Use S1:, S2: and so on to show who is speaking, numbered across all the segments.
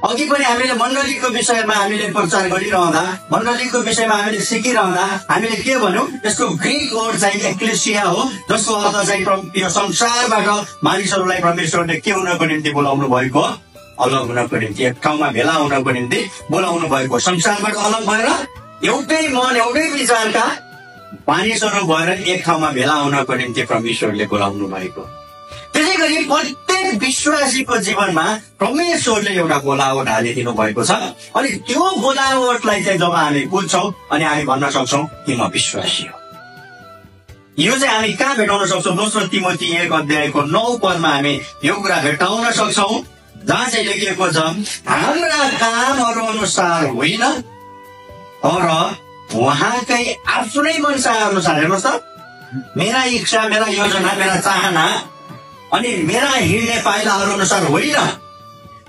S1: अघि पनि हामीले मण्डलीको विषयमा हामीले प्रचार गरिरहँदा, मण्डलीको विषयमा हामीले सिकिरहँदा हामीले के भन्यौं, यसको ग्रीक वर्ड चाहिँ एक्लेसिया हो, जसको अर्थ चाहिँ यो संसारबाट मानिसहरूलाई परमेश्वरले के हुनको निम्ति बोलाउनु भएको, अलग हुनको निम्ति, एक ठाउँमा भेला हुनको निम्ति बोलाउनु भएको। संसारबाट अलग भएर एउटै मन एउटै विचारका मानिसहरू भएर एक ठाउँमा भेला हुनको निम्ति परमेश्वरले बोलाउनु भएको। त्यसै गरी प्रत्येक विश्वासीको जीवनमा परमेश्वरले एउटा बोलावट हालिदिनु भएको छ। अनि त्यो बोलावटलाई चाहिँ जब हामी बुझ्छौँ अनि हामी भन्न सक्छौँ कि म विश्वासी हो। यो चाहिँ हामी कहाँ भेटाउन सक्छौँ? दोस्रो तिमोथी 1:9 हामी यो कुरा भेटाउन सक्छौँ, जहाँ चाहिँ लेखिएको छ, हाम्रा कामहरू अनुसार होइन तर उहाँकै आफ्नै मनसा अनुसार। हेर्नुहोस् त, मेरा इच्छा, मेरा योजना, मेरा चाहना अनि मेरा हिँड्ने पाइलाहरू अनुसार होइन,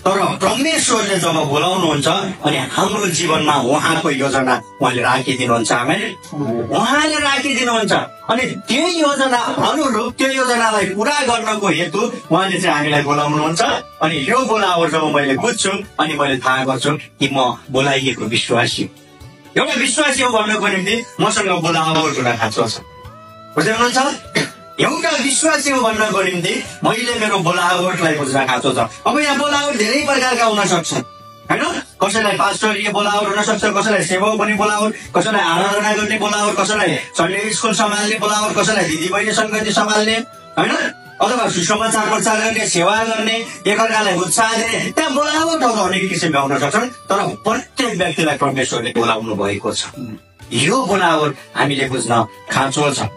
S1: तर परमेश्वरले जब बोलाउनुहुन्छ अनि हाम्रो जीवनमा उहाँको योजना उहाँले राखिदिनुहुन्छ। उहाँले राखिदिनुहुन्छ अनि त्यो योजना अनुरूप त्यो योजनालाई पूरा गर्नको हेतु उहाँले चाहिँ हामीलाई बोलाउनुहुन्छ। अनि यो बोलावट जब मैले बुझ्छु अनि मैले थाहा गर्छु कि म बोलाइएको विश्वासी, एउटा विश्वासी हो भन्नको निम्ति मसँग बोलावट हुन खाँचो छ। बुझ्दै हुनुहुन्छ? एउटा विश्वासी हो भन्नको निम्ति मैले मेरो बोलावटलाई बुझ्न खाँचो छ। अब यहाँ बोलावट धेरै प्रकारका हुन सक्छन्, होइन? कसैलाई पास्टरीय बोलावट हुन सक्छ, कसैलाई सेवक पनि बोलावट, कसैलाई आराधना गर्ने बोलावट, कसैलाई सन्डे स्कुल सम्हाल्ने बोलावट, कसैलाई दिदीबहिनी सङ्गति सम्हाल्ने, होइन? अथवा सुसमाचार प्रचार गर्ने, सेवा गर्ने, एकअर्कालाई उत्साह दिने, त्यहाँ बोलावटहरू अनेक किसिमका हुन सक्छन्। तर प्रत्येक व्यक्तिलाई परमेश्वरले बोलाउनु भएको छ। यो बोलावट हामीले बुझ्न खाँचो छ।